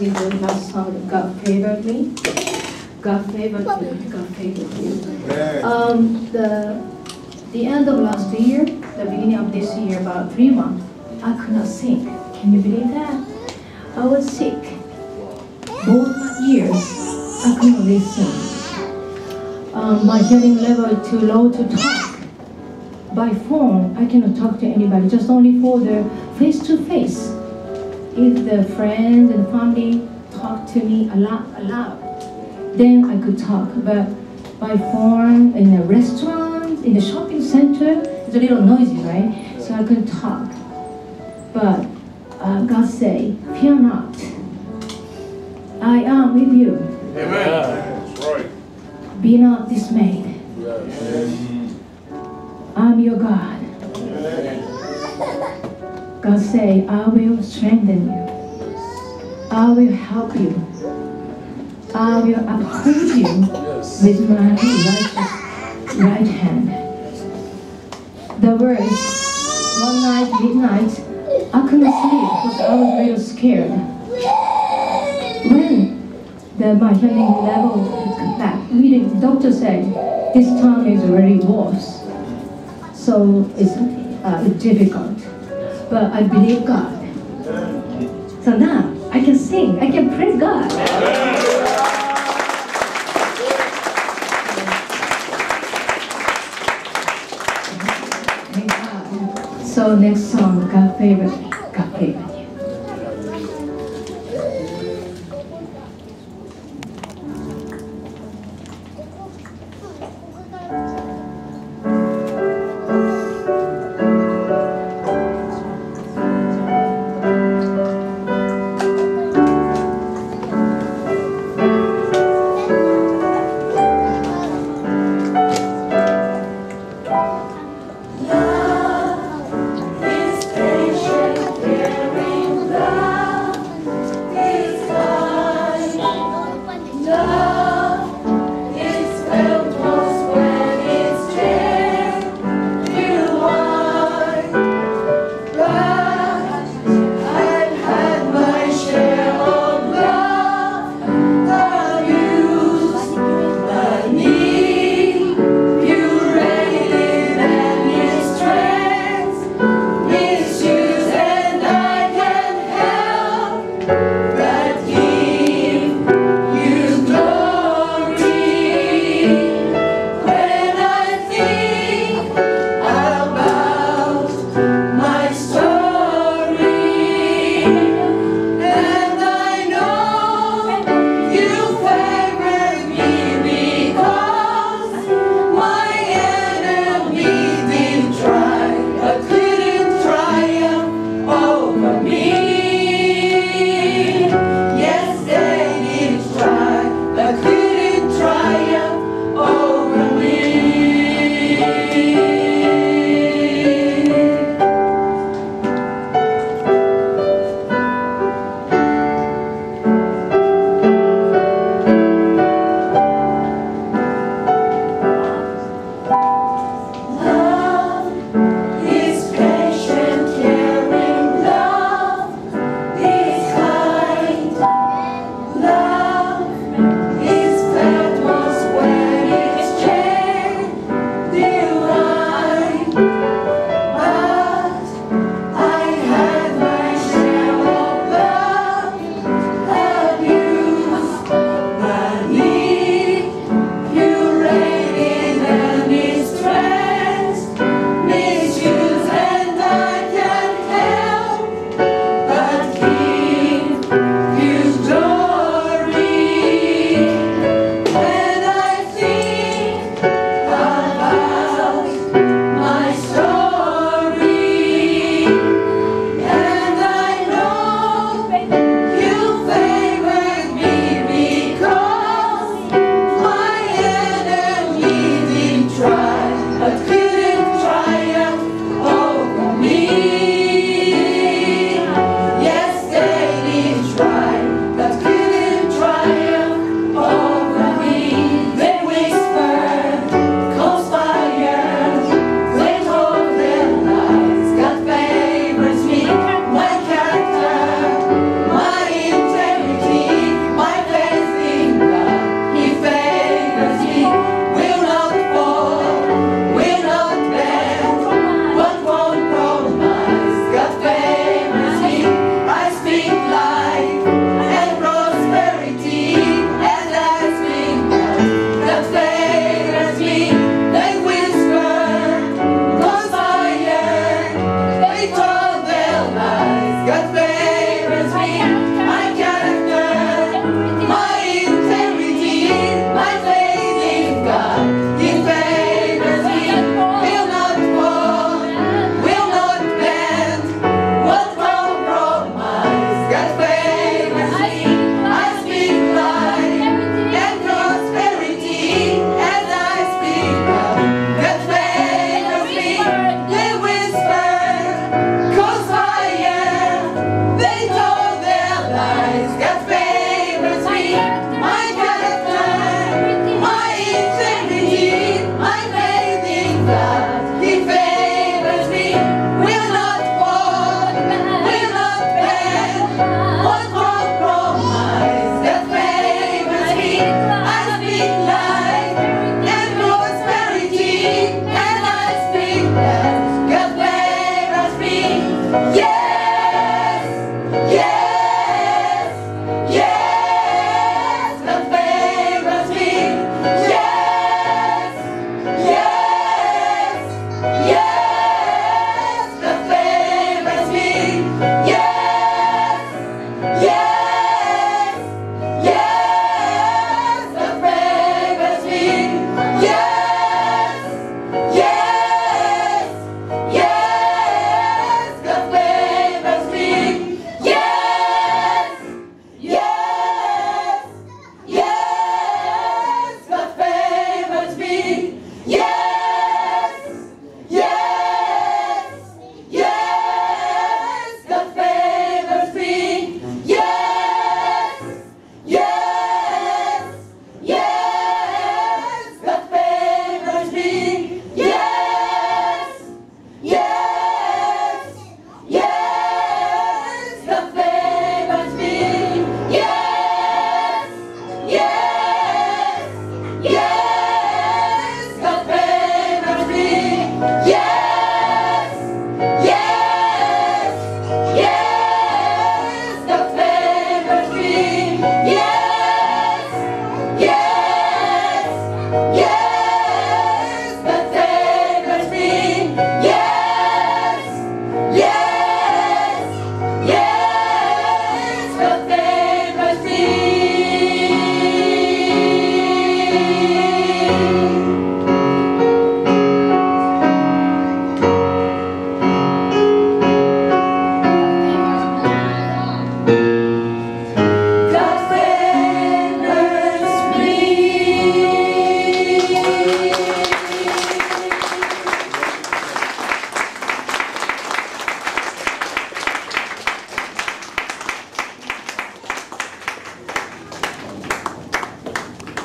with the last song, God Favored Me. God Favored Me, God Favored Me. The end of last year, the beginning of this year, about 3 months, I could not sing. Can you believe that? I was sick. Both my ears, I couldn't listen. My hearing level too low to talk. By phone, I cannot talk to anybody, just only for the face-to-face. If the friends and family talk to me a lot, then I could talk. But by phone, in a restaurant, in the shopping center, it's a little noisy, right? So I couldn't talk. But God say, fear not. I am with you. Amen. That's right. Be not dismayed. Yes. I'm your God. God say, I will strengthen you. I will help you. I will uphold you with my righteous right hand. The verse, one night, midnight, I couldn't sleep because I was really scared. When my hearing level back, the doctor said, this time is very worse. So it's difficult. But I believe God. So now I can sing, I can praise God. Thank God. So next song, God Favored Me. God Favored Me.